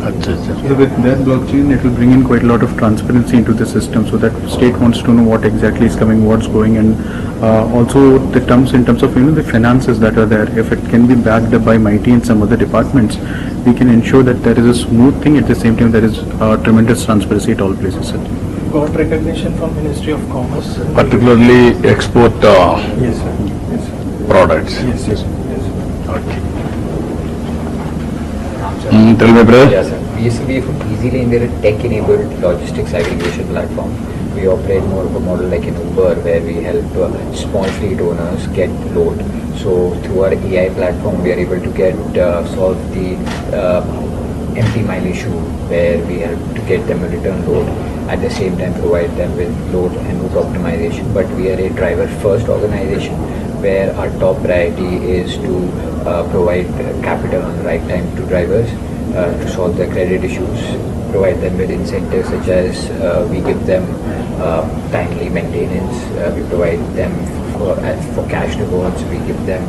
with that blockchain, it will bring in quite a lot of transparency into the system, so that state wants to know what exactly is coming, what's going, and also the terms in terms of the finances that are there. If it can be backed up by MIT and some other departments, we can ensure that there is a smooth thing. At the same time, there is tremendous transparency at all places. Got recognition from Ministry of Commerce, Particularly export yes, sir. Yes, sir. products. Yes, yes, yes. Okay. Tell me, brother. Yes, sir. We from EasyLane, we're a tech-enabled logistics aggregation platform. We operate more of a model like an Uber, where we help small fleet owners get load. So through our AI platform, we are able to solve the empty mile issue, where we help to get them a return load. At the same time, provide them with load and route optimization. But we are a driver-first organization, where our top priority is to provide capital on the right time to drivers to solve their credit issues, provide them with incentives such as we give them timely maintenance, we provide them for cash rewards, we give them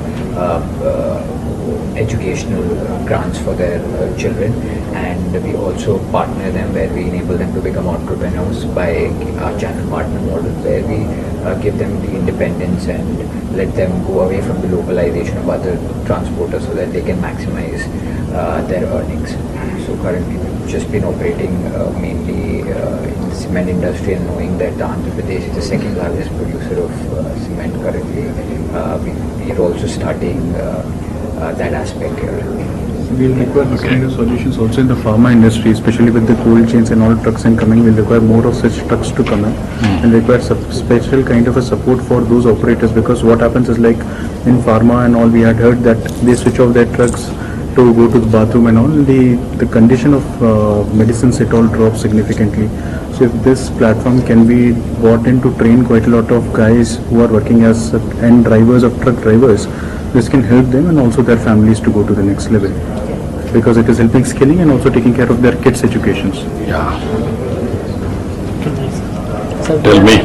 educational grants for their children, and we also partner them where we enable them to become entrepreneurs by our channel partner model, where we give them the independence and let them go away from the localization of other transporters so that they can maximize their earnings. So currently we've just been operating mainly in the cement industry, and knowing that Andhra Pradesh is the second largest producer of cement currently, we are also starting that aspect here. We'll require this kind of solutions also in the pharma industry, especially with the cold chains and all trucks and coming. We'll require more of such trucks to come in, and require special kind of a support for those operators, because what happens is, like in pharma and all, we had heard that they switch off their trucks to go to the bathroom and all. The condition of medicines, it all drops significantly. So if this platform can be brought in to train quite a lot of guys who are working as end drivers of truck drivers, this can help them and also their families to go to the next level, because it is helping skilling and also taking care of their kids' educations. Yeah. So Tell me.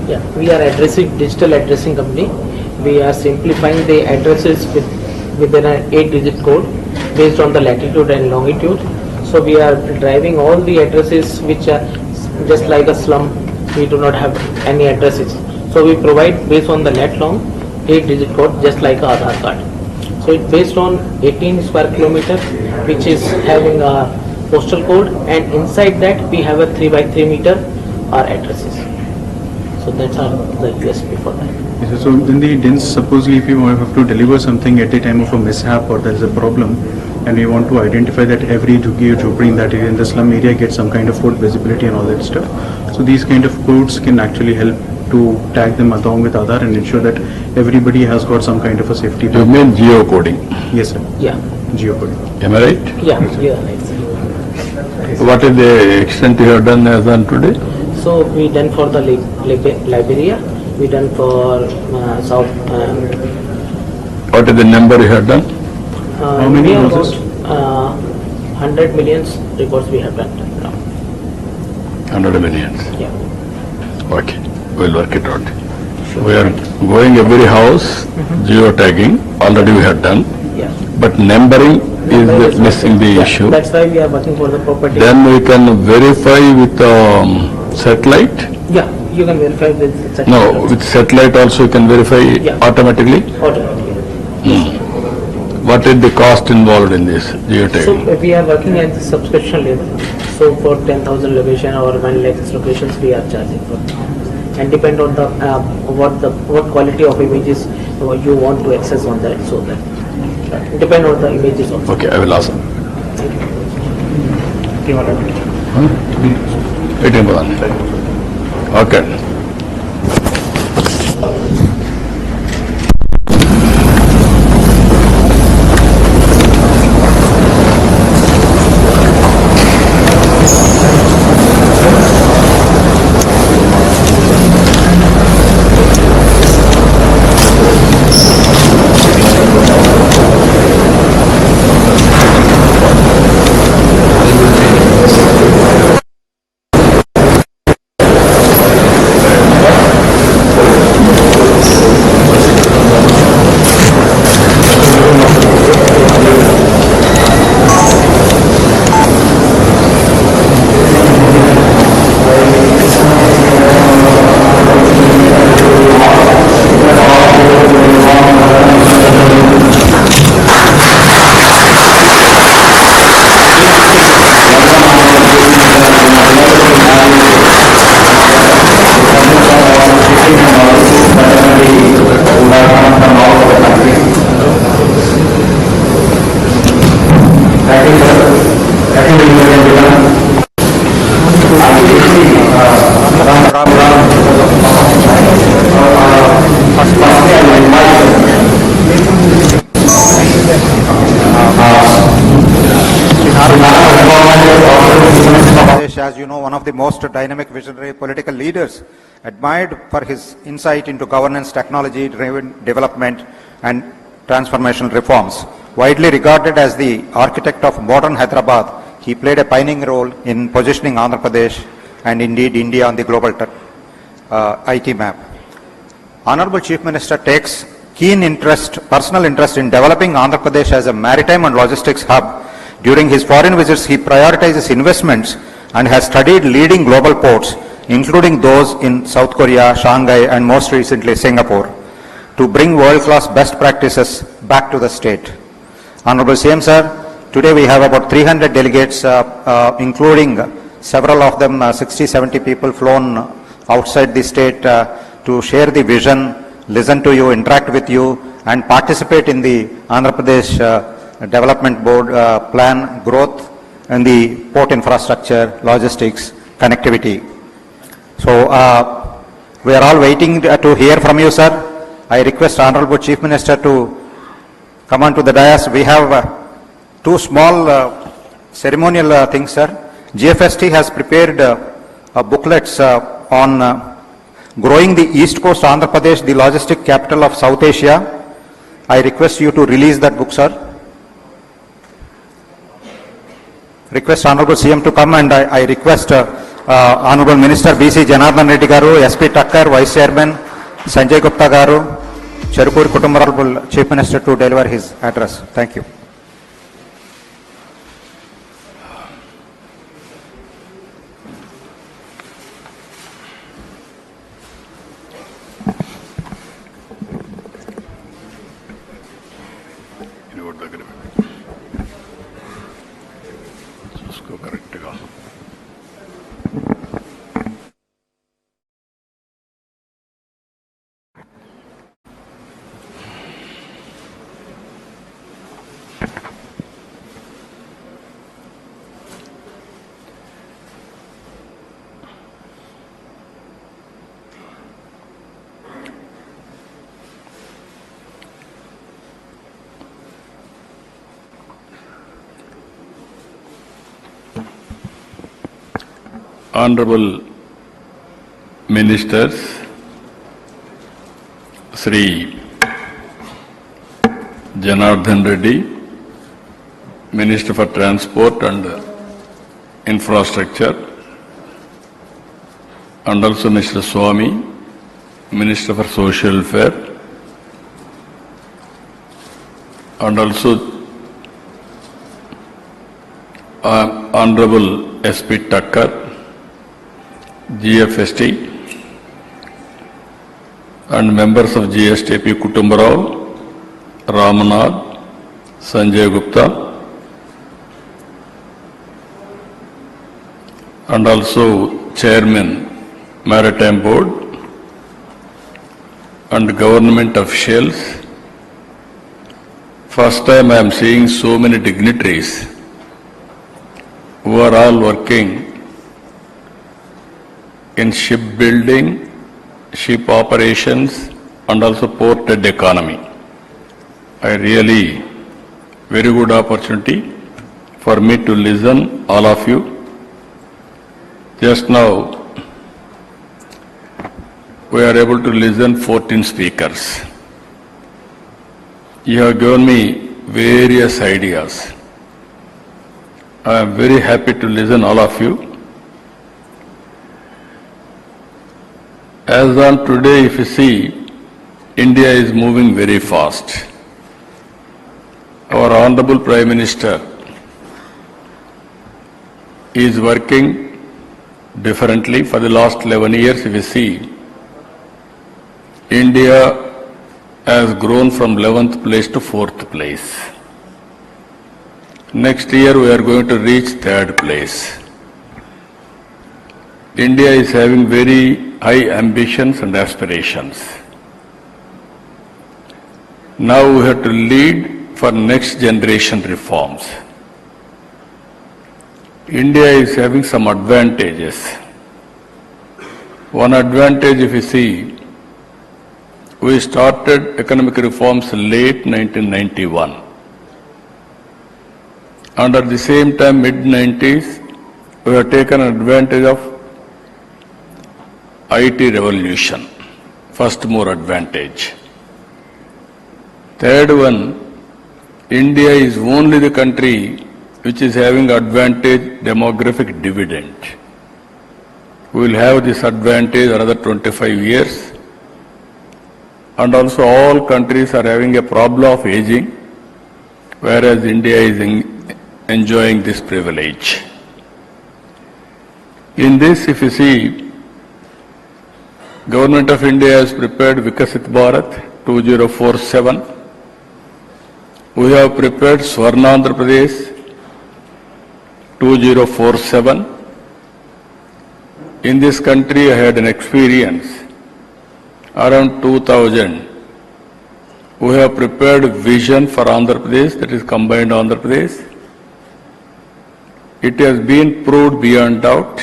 Yeah, we are addressing digital addressing company. We are simplifying the addresses within an 8-digit code based on the latitude and longitude. So we are driving all the addresses which are just like a slum we do not have any addresses. So we provide based on the net long 8-digit code, just like a Aadhaar card. So it's based on 18 square kilometer, which is having a postal code, and inside that we have a 3x3 meter our addresses. So that's our the USP for that. Yes, so then the DINs, supposedly if you have to deliver something at a time of a mishap or there is a problem, and we want to identify that every jhuggi or jhopri in that area, in the slum area, gets some kind of code visibility and all that stuff. So these kind of codes can actually help to tag them along with Aadhaar and ensure that everybody has got some kind of a safety. You mean geocoding? Yes, sir. Yeah. Geocoding. Am I right? Yeah, right. What is the extent you have done as on today? So we done for the Liberia, we done for South. What is the number you have done? How many about 100 millions records we have done now. 100 millions. Yeah. Okay, we'll work it out. We are going every house, geotagging, already we have done. Yeah. But numbering is missing the issue. That's why we are working for the property. Then we can verify with satellite? Yeah, you can verify with satellite. No, with satellite also you can verify automatically? Automatically. What is the cost involved in this geotagging? So we are working at the subscription level. So for 10,000 location or 1 lakh locations we are charging for. And depend on the what quality of images you want to access on that, so that depend on the images also. Okay, I will ask. Okay. As you know, one of the most dynamic visionary political leaders, admired for his insight into governance, technology-driven development and transformational reforms. Widely regarded as the architect of modern Hyderabad, he played a pioneering role in positioning Andhra Pradesh and indeed India on the global IT map. Honorable Chief Minister takes keen personal interest in developing Andhra Pradesh as a maritime and logistics hub. During his foreign visits, he prioritizes investments and has studied leading global ports, including those in South Korea, Shanghai, and most recently Singapore, to bring world-class best practices back to the state. Honorable CM Sir, today we have about 300 delegates, including several of them, 60-70 people flown outside the state to share the vision, listen to you, interact with you, and participate in the Andhra Pradesh Development Board plan growth in the port infrastructure, logistics, connectivity. So we are all waiting to hear from you, sir. I request Honorable Chief Minister to come on to the dais. We have two small ceremonial things, sir. GFST has prepared booklets on growing the East Coast Andhra Pradesh, the logistic capital of South Asia. I request you to release that book, sir. Request Honorable CM to come, and I request Honorable Minister BC Janardhan Reddy Garu, SP Takkar, Vice Chairman Sanjay Gupta Garu, Cherukuri Kutumbaralpul Chief Minister to deliver his address. Thank you. Honorable Ministers, Sri Janardhan Reddy, Minister for Transport and Infrastructure, and also Mr. Swami, Minister for Social Welfare, and also Honorable S.P. Thakkar, GFST, and members of GSTP Kutumbarao, Ramanath, Sanjay Gupta, and also Chairman, Maritime Board, and government officials. First time I am seeing so many dignitaries who are all working in shipbuilding, ship operations, and also ported economy. I really, very good opportunity for me to listen all of you. Just now, we are able to listen 14 speakers. You have given me various ideas. I am very happy to listen all of you. As on today, if you see, India is moving very fast. Our Honorable Prime Minister is working differently. For the last 11 years, if you see, India has grown from 11th place to 4th place. Next year we are going to reach 3rd place. India is having very high ambitions and aspirations. Now we have to lead for next generation reforms. India is having some advantages. One advantage, if you see, we started economic reforms late 1991. And at the same time, mid-90s, we have taken advantage of IT revolution. First mover advantage. Third one, India is only the country which is having advantage demographic dividend. We will have this advantage another 25 years. And also all countries are having a problem of aging, whereas India is enjoying this privilege. In this, if you see, Government of India has prepared Vikasit Bharat 2047. We have prepared Swarnandhra Pradesh 2047. In this country, I had an experience. Around 2000, we have prepared vision for Andhra Pradesh, that is combined Andhra Pradesh. It has been proved beyond doubt.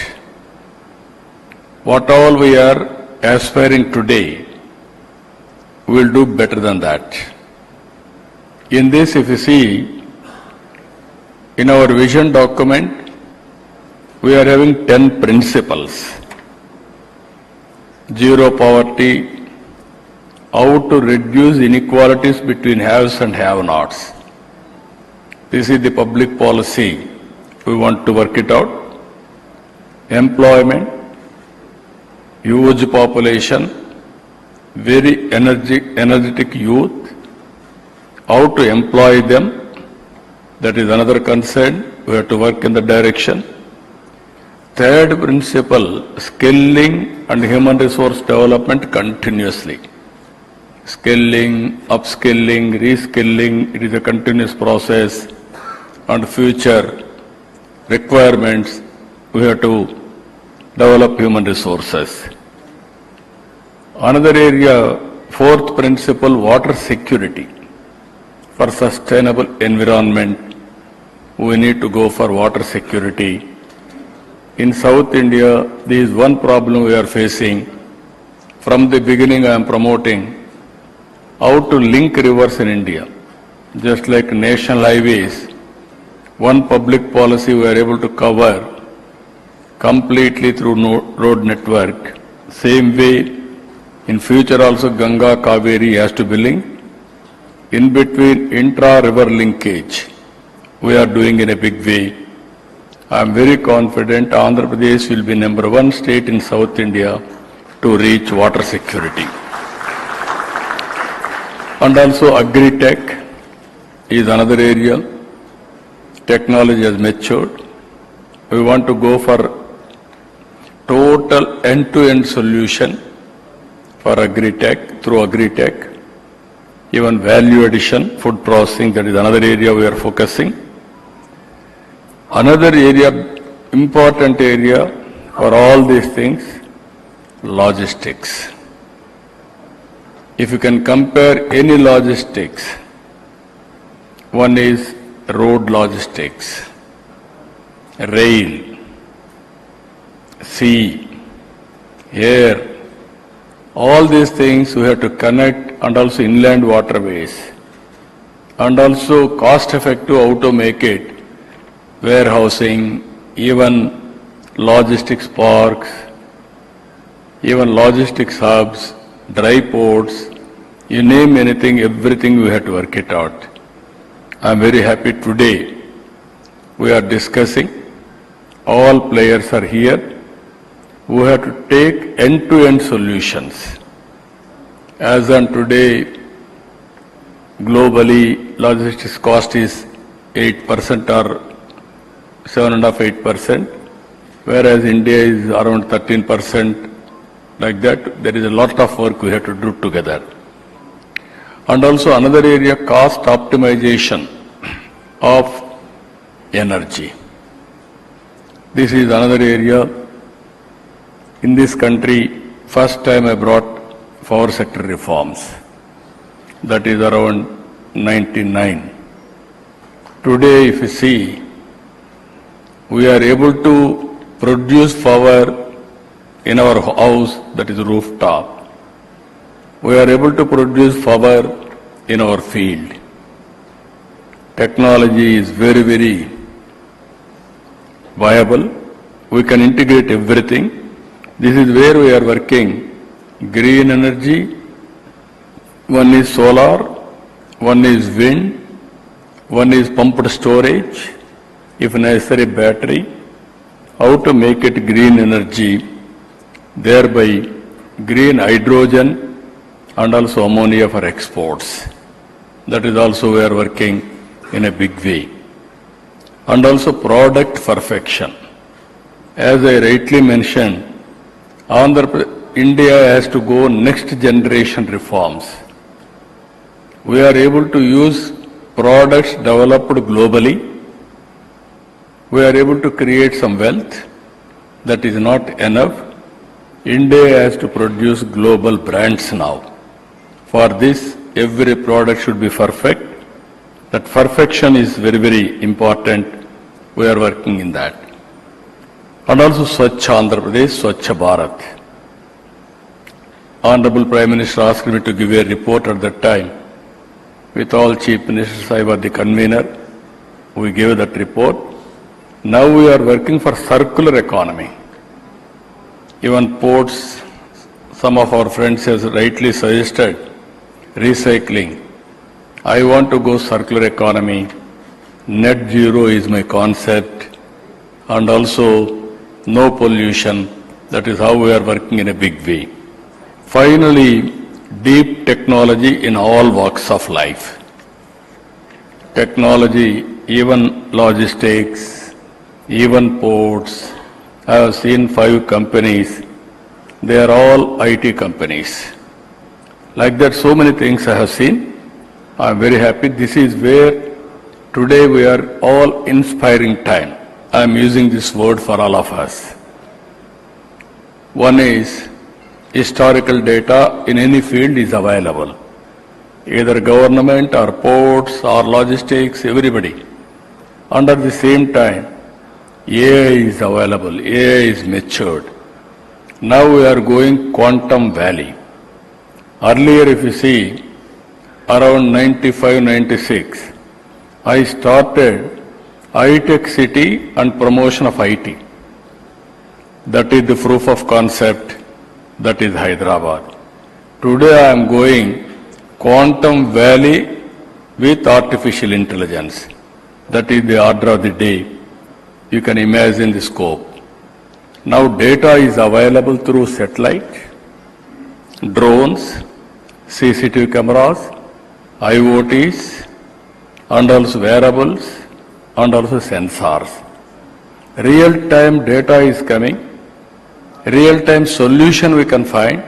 What all we are aspiring today, we will do better than that. In this, if you see, in our vision document, we are having 10 principles. Zero poverty, how to reduce inequalities between haves and have-nots. This is the public policy. We want to work it out. Employment, huge population, very energetic youth, how to employ them, that is another concern. We have to work in the direction. Third principle, skilling and human resource development continuously. Skilling, upskilling, reskilling, it is a continuous process, and future requirements, we have to develop human resources. Another area, fourth principle, water security. For sustainable environment, we need to go for water security. In South India, there is one problem we are facing. From the beginning, I am promoting how to link rivers in India. Just like national highways, one public policy we are able to cover completely through road network. Same way, in future also Ganga Kaveri has to be linked. In between intra-river linkage, we are doing in a big way. I am very confident Andhra Pradesh will be #1 state in South India to reach water security. And also agri-tech is another area. Technology has matured. We want to go for total end-to-end solution for agri-tech, through agri-tech. Even value addition, food processing, that is another area we are focusing. Another area, important area for all these things, logistics. If you can compare any logistics, one is road logistics, rail, sea, air, all these things we have to connect, and also inland waterways, and also cost effective how to make it, warehousing, even logistics parks, even logistics hubs, dry ports, you name anything, everything we have to work it out. I am very happy today we are discussing, all players are here, we have to take end-to-end solutions. As on today, globally, logistics cost is 8% or 7.5–8%, whereas India is around 13%. Like that, there is a lot of work we have to do together. And also another area, cost optimization of energy. This is another area. In this country, first time I brought power sector reforms. That is around 99. Today, if you see, we are able to produce power in our house, that is rooftop. We are able to produce power in our field. Technology is very, very viable. We can integrate everything. This is where we are working. Green energy, one is solar, one is wind, one is pumped storage, if necessary battery. How to make it green energy, thereby green hydrogen and also ammonia for exports. That is also we are working in a big way. And also product perfection. As I rightly mentioned, India has to go next generation reforms. We are able to use products developed globally. We are able to create some wealth. That is not enough. India has to produce global brands now. For this, every product should be perfect. That perfection is very, very important. We are working in that. And also Swachh Andhra Pradesh, Swachh Bharat. Honorable Prime Minister asked me to give a report at that time. With all Chief Ministers, I was the convener. We gave that report. Now we are working for circular economy. Even ports, some of our friends have rightly suggested recycling. I want to go circular economy. Net zero is my concept. And also no pollution. That is how we are working in a big way. Finally, deep technology in all walks of life. Technology, even logistics, even ports. I have seen 5 companies. They are all IT companies. Like that, so many things I have seen. I am very happy. This is where today we are all inspiring time. I am using this word for all of us. One is historical data in any field is available. Either government or ports or logistics, everybody. And at the same time, AI is available, AI is matured. Now we are going quantum valley. Earlier, if you see, around 95, 96, I started high-tech city and promotion of IT. That is the proof of concept. That is Hyderabad. Today I am going Quantum Valley with artificial intelligence. That is the order of the day. You can imagine the scope. Now data is available through satellite, drones, CCTV cameras, IoTs, and also wearables, and also sensors. Real-time data is coming. Real-time solution we can find.